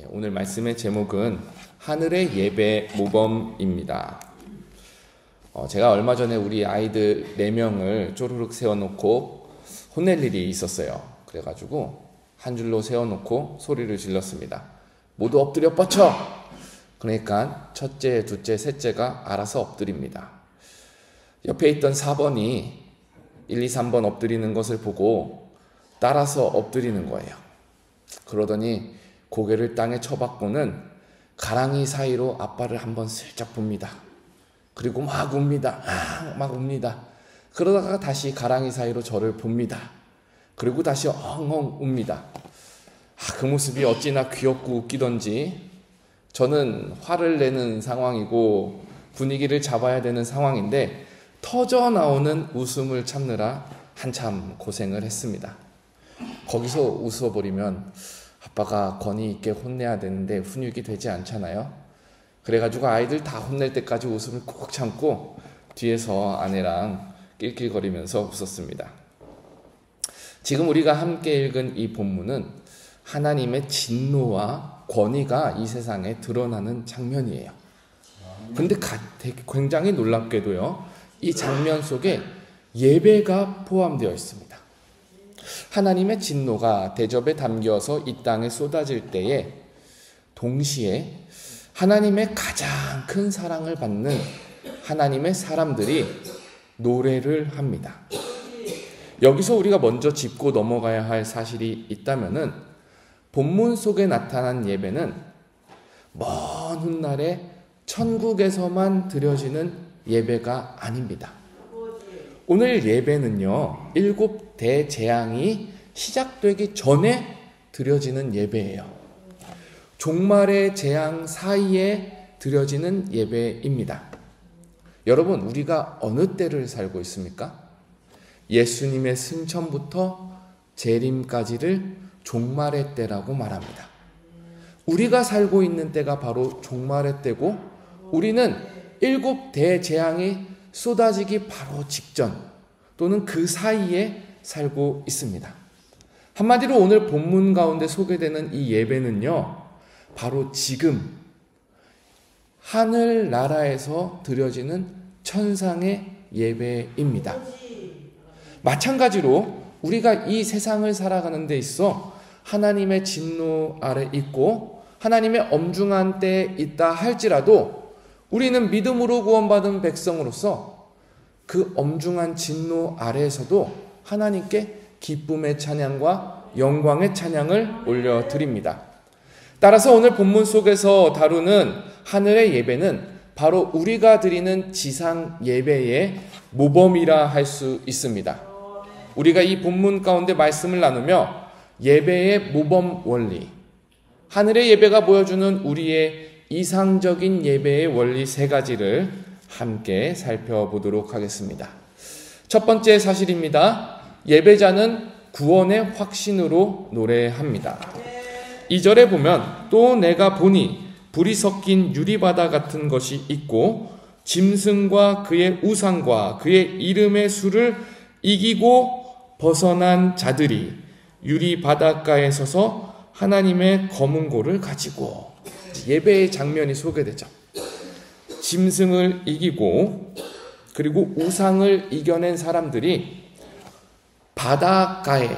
오늘 말씀의 제목은 하늘의 예배 모범입니다. 제가 얼마 전에 우리 아이들 4명을 쪼르륵 세워놓고 혼낼 일이 있었어요. 그래가지고 한 줄로 세워놓고 소리를 질렀습니다. 모두 엎드려 뻗쳐! 그러니까 첫째, 둘째, 셋째가 알아서 엎드립니다. 옆에 있던 4번이 1, 2, 3번 엎드리는 것을 보고 따라서 엎드리는 거예요. 그러더니 고개를 땅에 쳐박고는 가랑이 사이로 아빠를 한번 슬쩍 봅니다. 그리고 막 웁니다. 막 웁니다. 그러다가 다시 가랑이 사이로 저를 봅니다. 그리고 다시 엉엉 웁니다. 그 모습이 어찌나 귀엽고 웃기던지 저는 화를 내는 상황이고 분위기를 잡아야 되는 상황인데 터져 나오는 웃음을 참느라 한참 고생을 했습니다. 거기서 웃어버리면 아빠가 권위 있게 혼내야 되는데 훈육이 되지 않잖아요. 그래가지고 아이들 다 혼낼 때까지 웃음을 꼭 참고 뒤에서 아내랑 낄낄거리면서 웃었습니다. 지금 우리가 함께 읽은 이 본문은 하나님의 진노와 권위가 이 세상에 드러나는 장면이에요. 근데 굉장히 놀랍게도요, 이 장면 속에 예배가 포함되어 있습니다. 하나님의 진노가 대접에 담겨서 이 땅에 쏟아질 때에 동시에 하나님의 가장 큰 사랑을 받는 하나님의 사람들이 노래를 합니다. 여기서 우리가 먼저 짚고 넘어가야 할 사실이 있다면은 본문 속에 나타난 예배는 먼 훗날에 천국에서만 드려지는 예배가 아닙니다. 오늘 예배는요, 7 대재앙이 시작되기 전에 드려지는 예배예요. 종말의 재앙 사이에 드려지는 예배입니다. 여러분, 우리가 어느 때를 살고 있습니까? 예수님의 승천부터 재림까지를 종말의 때라고 말합니다. 우리가 살고 있는 때가 바로 종말의 때고 우리는 7 대재앙이 쏟아지기 바로 직전 또는 그 사이에 살고 있습니다. 한마디로 오늘 본문 가운데 소개되는 이 예배는요, 바로 지금 하늘나라에서 드려지는 천상의 예배입니다. 마찬가지로 우리가 이 세상을 살아가는 데 있어 하나님의 진노 아래 있고 하나님의 엄중한 때에 있다 할지라도 우리는 믿음으로 구원받은 백성으로서 그 엄중한 진노 아래에서도 하나님께 기쁨의 찬양과 영광의 찬양을 올려드립니다. 따라서 오늘 본문 속에서 다루는 하늘의 예배는 바로 우리가 드리는 지상 예배의 모범이라 할 수 있습니다. 우리가 이 본문 가운데 말씀을 나누며 예배의 모범 원리, 하늘의 예배가 보여주는 우리의 이상적인 예배의 원리 3가지를 함께 살펴보도록 하겠습니다. 첫 번째 사실입니다. 예배자는 구원의 확신으로 노래합니다. 2절에 보면 또 내가 보니 불이 섞인 유리바다 같은 것이 있고 짐승과 그의 우상과 그의 이름의 수를 이기고 벗어난 자들이 유리바닷가에 서서 하나님의 검은 고를 가지고, 예배의 장면이 소개되죠. 짐승을 이기고 그리고 우상을 이겨낸 사람들이 바닷가에,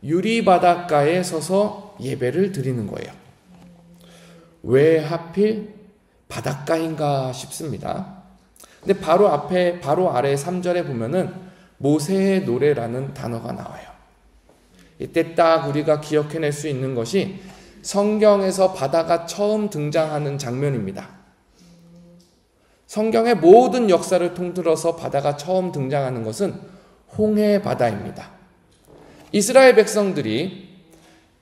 유리바닷가에 서서 예배를 드리는 거예요. 왜 하필 바닷가인가 싶습니다. 근데 바로 아래 3절에 보면은 모세의 노래라는 단어가 나와요. 이때 딱 우리가 기억해낼 수 있는 것이 성경에서 바다가 처음 등장하는 장면입니다. 성경의 모든 역사를 통틀어서 바다가 처음 등장하는 것은 홍해 바다입니다. 이스라엘 백성들이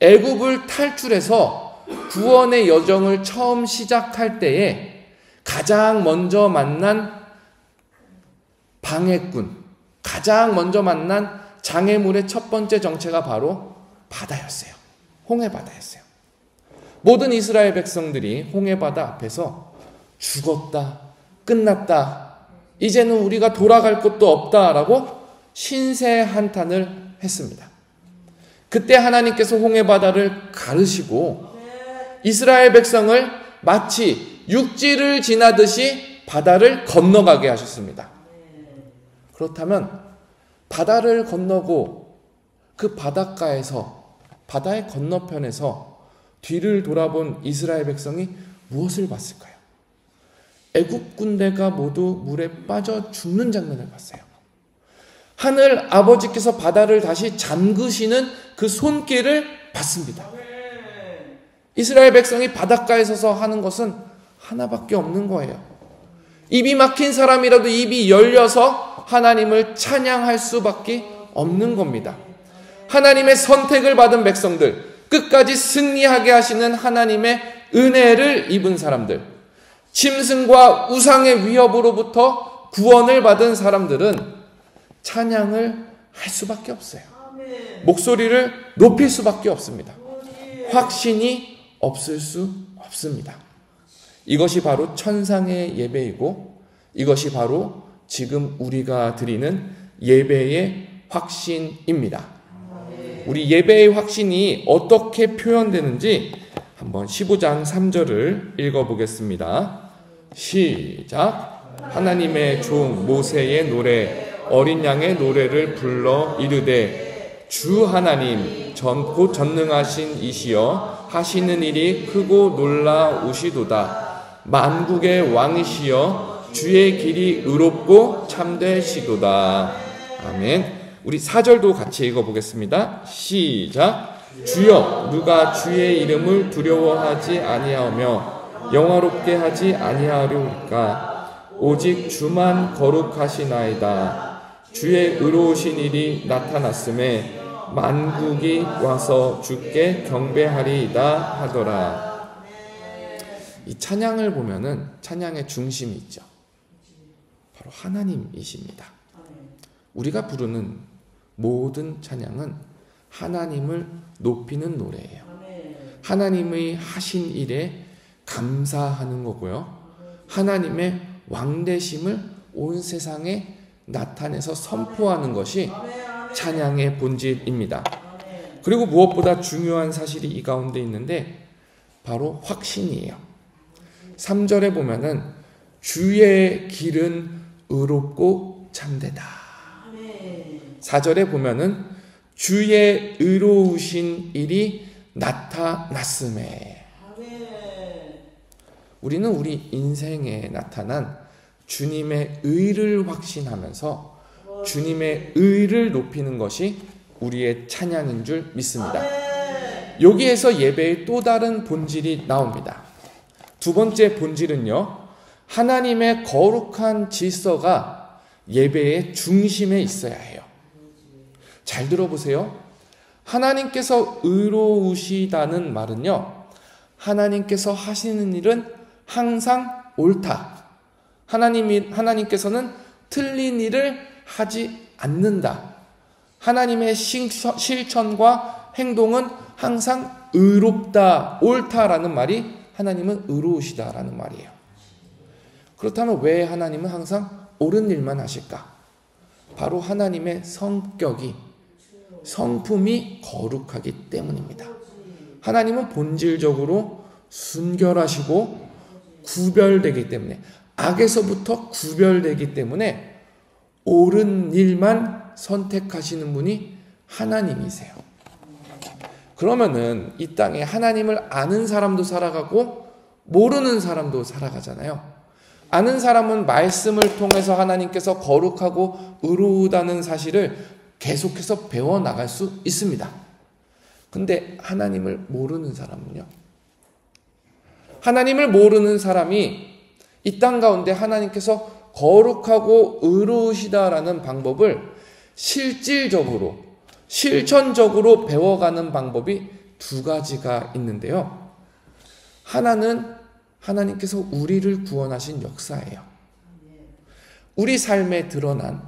애굽을 탈출해서 구원의 여정을 처음 시작할 때에 가장 먼저 만난 방해꾼, 가장 먼저 만난 장애물의 첫 번째 정체가 바로 바다였어요. 홍해 바다였어요. 모든 이스라엘 백성들이 홍해 바다 앞에서 죽었다, 끝났다, 이제는 우리가 돌아갈 곳도 없다라고 신세 한탄을 했습니다. 그때 하나님께서 홍해 바다를 가르시고 이스라엘 백성을 마치 육지를 지나듯이 바다를 건너가게 하셨습니다. 그렇다면 바다를 건너고 그 바닷가에서, 바다의 건너편에서 뒤를 돌아본 이스라엘 백성이 무엇을 봤을까요? 애굽 군대가 모두 물에 빠져 죽는 장면을 봤어요. 하늘 아버지께서 바다를 다시 잠그시는 그 손길을 봤습니다. 이스라엘 백성이 바닷가에 서서 하는 것은 하나밖에 없는 거예요. 입이 막힌 사람이라도 입이 열려서 하나님을 찬양할 수밖에 없는 겁니다. 하나님의 선택을 받은 백성들, 끝까지 승리하게 하시는 하나님의 은혜를 입은 사람들, 짐승과 우상의 위협으로부터 구원을 받은 사람들은 찬양을 할 수밖에 없어요. 목소리를 높일 수밖에 없습니다. 확신이 없을 수 없습니다. 이것이 바로 천상의 예배이고, 이것이 바로 지금 우리가 드리는 예배의 확신입니다. 우리 예배의 확신이 어떻게 표현되는지 한번 15장 3절을 읽어보겠습니다. 시작. 하나님의 종 모세의 노래, 어린 양의 노래를 불러 이르되 주 하나님 곧 전능하신 이시여 하시는 일이 크고 놀라우시도다. 만국의 왕이시여 주의 길이 의롭고 참되시도다. 아멘. 우리 4절도 같이 읽어보겠습니다. 시작. 주여 누가 주의 이름을 두려워하지 아니하며 영화롭게 하지 아니하려니까. 오직 주만 거룩하시나이다. 주의 의로우신 일이 나타났음에 만국이 와서 주께 경배하리이다 하더라. 이 찬양을 보면은 찬양의 중심이 있죠. 바로 하나님이십니다. 우리가 부르는 모든 찬양은 하나님을 높이는 노래예요. 하나님의 하신 일에 감사하는 거고요. 하나님의 왕되심을 온 세상에 나타내서 선포하는 것이 찬양의 본질입니다. 그리고 무엇보다 중요한 사실이 이 가운데 있는데 바로 확신이에요. 3절에 보면은 주의 길은 의롭고 참되다. 4절에 보면은 주의 의로우신 일이 나타났음에. 우리는 우리 인생에 나타난 주님의 의를 확신하면서 주님의 의를 높이는 것이 우리의 찬양인 줄 믿습니다. 여기에서 예배의 또 다른 본질이 나옵니다. 두 번째 본질은요, 하나님의 거룩한 질서가 예배의 중심에 있어야 해요. 잘 들어보세요. 하나님께서 의로우시다는 말은요, 하나님께서 하시는 일은 항상 옳다. 하나님께서는 틀린 일을 하지 않는다. 하나님의 실천과 행동은 항상 의롭다, 옳다라는 말이 하나님은 의로우시다라는 말이에요. 그렇다면 왜 하나님은 항상 옳은 일만 하실까? 바로 하나님의 성격이, 성품이 거룩하기 때문입니다. 하나님은 본질적으로 순결하시고 구별되기 때문에, 악에서부터 구별되기 때문에 옳은 일만 선택하시는 분이 하나님이세요. 그러면은 이 땅에 하나님을 아는 사람도 살아가고 모르는 사람도 살아가잖아요. 아는 사람은 말씀을 통해서 하나님께서 거룩하고 의로우다는 사실을 계속해서 배워나갈 수 있습니다. 근데 하나님을 모르는 사람은요? 하나님을 모르는 사람이 이 땅 가운데 하나님께서 거룩하고 의로우시다라는 방법을 실질적으로, 실천적으로 배워가는 방법이 두 가지가 있는데요. 하나는 하나님께서 우리를 구원하신 역사예요. 우리 삶에 드러난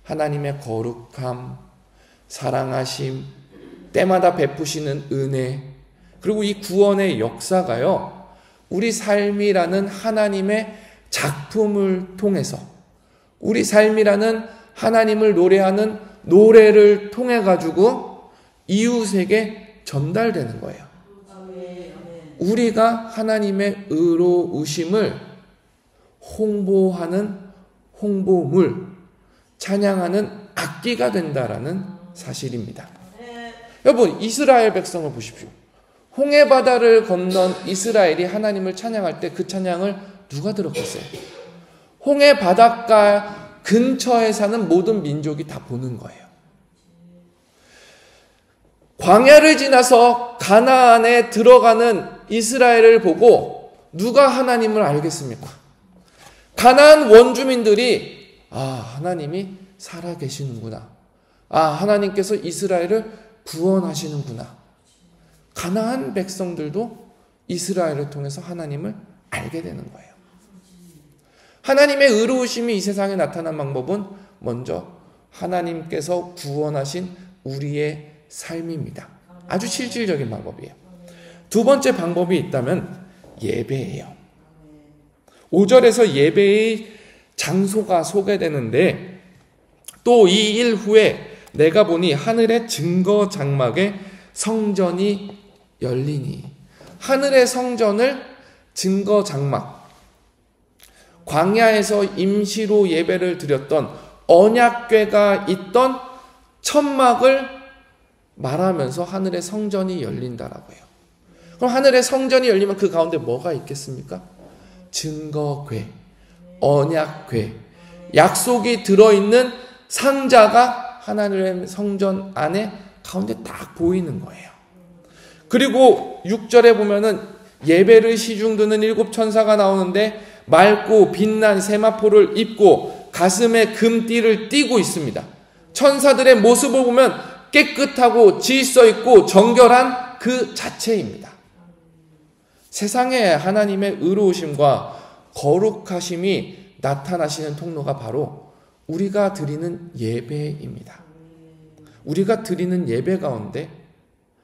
하나님의 거룩함, 사랑하심, 때마다 베푸시는 은혜, 그리고 이 구원의 역사가요, 우리 삶이라는 하나님의 작품을 통해서, 우리 삶이라는 하나님을 노래하는 노래를 통해 가지고 이웃에게 전달되는 거예요. 우리가 하나님의 의로우심을 홍보하는 홍보물, 찬양하는 악기가 된다라는 사실입니다. 여러분, 이스라엘 백성을 보십시오. 홍해바다를 건넌 이스라엘이 하나님을 찬양할 때 그 찬양을 누가 들었겠어요? 홍해 바닷가 근처에 사는 모든 민족이 다 보는 거예요. 광야를 지나서 가나안에 들어가는 이스라엘을 보고 누가 하나님을 알겠습니까? 가나안 원주민들이 하나님이 살아계시는구나. 하나님께서 이스라엘을 구원하시는구나. 가나안 백성들도 이스라엘을 통해서 하나님을 알게 되는 거예요. 하나님의 의로우심이 이 세상에 나타난 방법은 먼저 하나님께서 구원하신 우리의 삶입니다. 아주 실질적인 방법이에요. 두 번째 방법이 있다면 예배예요. 5절에서 예배의 장소가 소개되는데, 또 이 일 후에 내가 보니 하늘의 증거 장막에 성전이 열리니. 하늘의 성전을 증거 장막, 광야에서 임시로 예배를 드렸던 언약궤가 있던 천막을 말하면서 하늘의 성전이 열린다라고 해요. 그럼 하늘의 성전이 열리면 그 가운데 뭐가 있겠습니까? 증거궤, 언약궤, 약속이 들어있는 상자가 하늘의 성전 안에 가운데 딱 보이는 거예요. 그리고 6절에 보면은 예배를 시중드는 7 천사가 나오는데 맑고 빛난 세마포를 입고 가슴에 금띠를 띠고 있습니다. 천사들의 모습을 보면 깨끗하고 질서 있고 정결한 그 자체입니다. 세상에 하나님의 의로우심과 거룩하심이 나타나시는 통로가 바로 우리가 드리는 예배입니다. 우리가 드리는 예배 가운데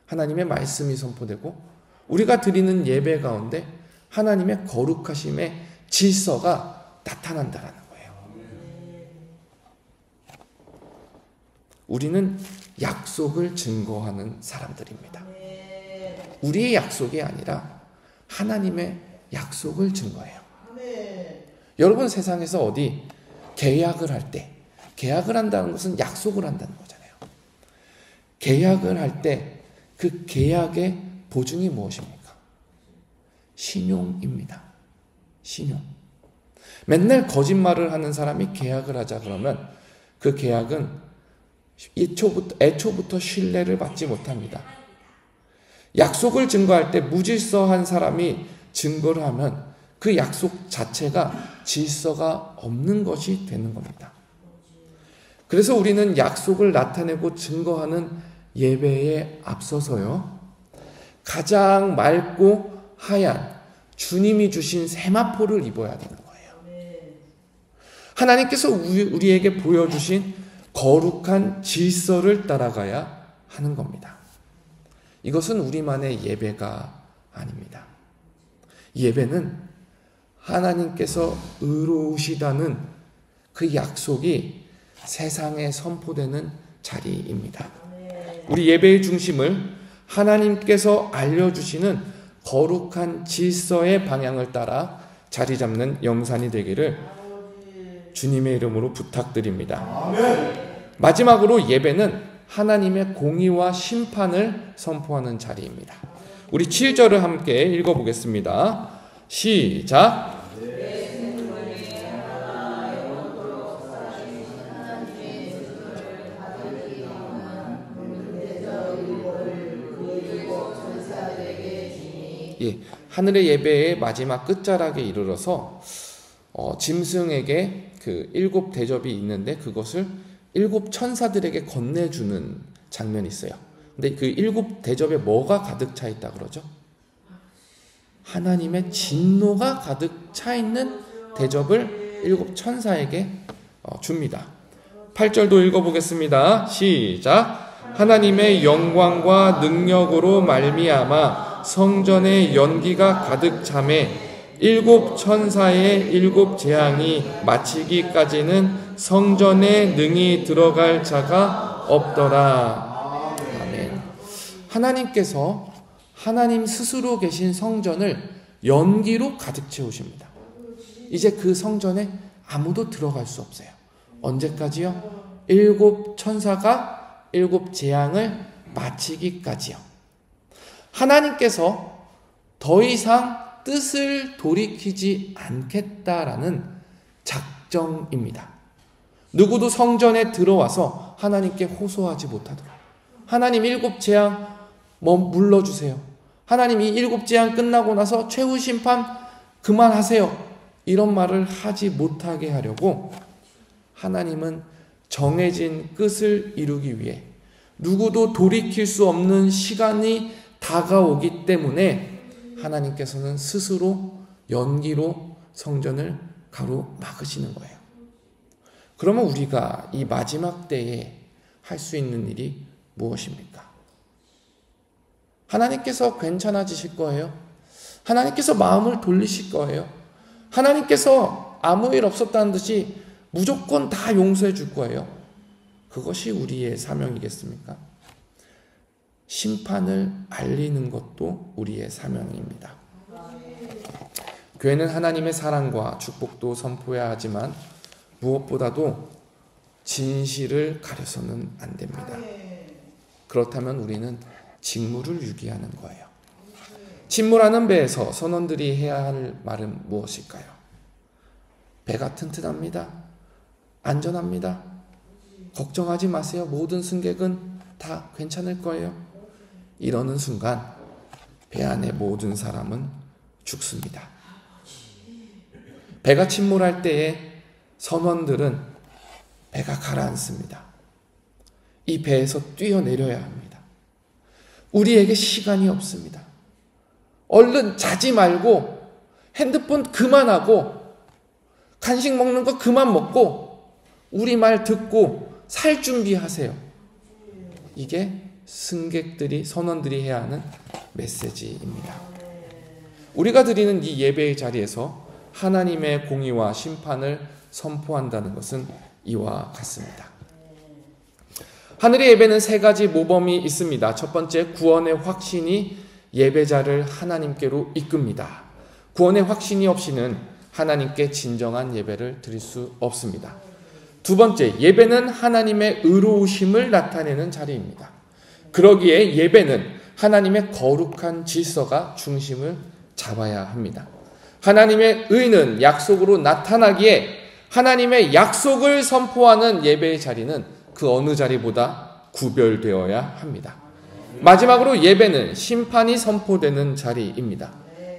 하나님의 말씀이 선포되고, 우리가 드리는 예배 가운데 하나님의 거룩하심의 질서가 나타난다라는 거예요. 우리는 약속을 증거하는 사람들입니다. 우리의 약속이 아니라 하나님의 약속을 증거해요. 여러분, 세상에서 어디 계약을 할 때, 계약을 한다는 것은 약속을 한다는 거잖아요. 계약을 할 때 그 계약의 보증이 무엇입니까? 신용입니다. 신용. 맨날 거짓말을 하는 사람이 계약을 하자 그러면 그 계약은 애초부터 신뢰를 받지 못합니다. 약속을 증거할 때 무질서한 사람이 증거를 하면 그 약속 자체가 질서가 없는 것이 되는 겁니다. 그래서 우리는 약속을 나타내고 증거하는 예배에 앞서서요, 가장 맑고 하얀 주님이 주신 세마포를 입어야 되는 거예요. 하나님께서 우리에게 보여주신 거룩한 질서를 따라가야 하는 겁니다. 이것은 우리만의 예배가 아닙니다. 예배는 하나님께서 의로우시다는 그 약속이 세상에 선포되는 자리입니다. 우리 예배의 중심을 하나님께서 알려주시는 거룩한 질서의 방향을 따라 자리 잡는 영산이 되기를 주님의 이름으로 부탁드립니다. 마지막으로 예배는 하나님의 공의와 심판을 선포하는 자리입니다. 우리 7절을 함께 읽어보겠습니다. 시작. 하늘의 예배의 마지막 끝자락에 이르러서 짐승에게 그 7 대접이 있는데 그것을 7 천사들에게 건네주는 장면이 있어요. 근데 그 7 대접에 뭐가 가득 차 있다 그러죠? 하나님의 진노가 가득 차 있는 대접을 7 천사에게 줍니다. 8절도 읽어보겠습니다. 시작. 하나님의 영광과 능력으로 말미암아 성전의 연기가 가득 차매 7 천사의 7 재앙이 마치기까지는 성전에 능히 들어갈 자가 없더라. 아멘. 하나님께서 하나님 스스로 계신 성전을 연기로 가득 채우십니다. 이제 그 성전에 아무도 들어갈 수 없어요. 언제까지요? 7 천사가 7 재앙을 마치기까지요. 하나님께서 더 이상 뜻을 돌이키지 않겠다라는 작정입니다. 누구도 성전에 들어와서 하나님께 호소하지 못하도록. 하나님 7 재앙 물러주세요. 하나님 이 7 재앙 끝나고 나서 최후 심판 그만하세요. 이런 말을 하지 못하게 하려고 하나님은 정해진 끝을 이루기 위해 누구도 돌이킬 수 없는 시간이 다가오기 때문에 하나님께서는 스스로 연기로 성전을 가로막으시는 거예요. 그러면 우리가 이 마지막 때에 할 수 있는 일이 무엇입니까? 하나님께서 괜찮아지실 거예요? 하나님께서 마음을 돌리실 거예요? 하나님께서 아무 일 없었다는 듯이 무조건 다 용서해 줄 거예요? 그것이 우리의 사명이겠습니까? 심판을 알리는 것도 우리의 사명입니다. 교회는 하나님의 사랑과 축복도 선포해야 하지만 무엇보다도 진실을 가려서는 안 됩니다. 그렇다면 우리는 직무를 유기하는 거예요. 침몰하는 배에서 선원들이 해야 할 말은 무엇일까요? 배가 튼튼합니다. 안전합니다. 걱정하지 마세요. 모든 승객은 다 괜찮을 거예요. 이러는 순간 배 안의 모든 사람은 죽습니다. 배가 침몰할 때에 선원들은 배가 가라앉습니다. 이 배에서 뛰어내려야 합니다. 우리에게 시간이 없습니다. 얼른 자지 말고 핸드폰 그만하고 간식 먹는 거 그만 먹고 우리 말 듣고 살 준비하세요. 이게 승객들이 선원들이 해야 하는 메시지입니다. 우리가 드리는 이 예배의 자리에서 하나님의 공의와 심판을 선포한다는 것은 이와 같습니다. 하늘의 예배는 3가지 모범이 있습니다. 첫 번째, 구원의 확신이 예배자를 하나님께로 이끕니다. 구원의 확신이 없이는 하나님께 진정한 예배를 드릴 수 없습니다. 두 번째, 예배는 하나님의 의로우심을 나타내는 자리입니다. 그러기에 예배는 하나님의 거룩한 질서가 중심을 잡아야 합니다. 하나님의 의는 약속으로 나타나기에 하나님의 약속을 선포하는 예배의 자리는 그 어느 자리보다 구별되어야 합니다. 마지막으로 예배는 심판이 선포되는 자리입니다.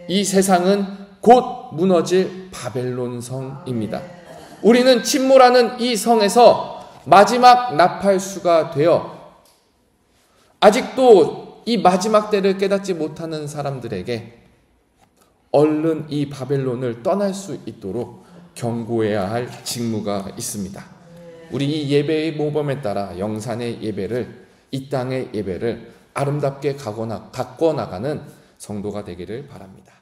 이 세상은 곧 무너질 바벨론 성입니다. 우리는 침몰하는 이 성에서 마지막 나팔수가 되어 아직도 이 마지막 때를 깨닫지 못하는 사람들에게 얼른 이 바벨론을 떠날 수 있도록 경고해야 할 직무가 있습니다. 우리 이 예배의 모범에 따라 영산의 예배를, 이 땅의 예배를 아름답게 가꿔 나가는 성도가 되기를 바랍니다.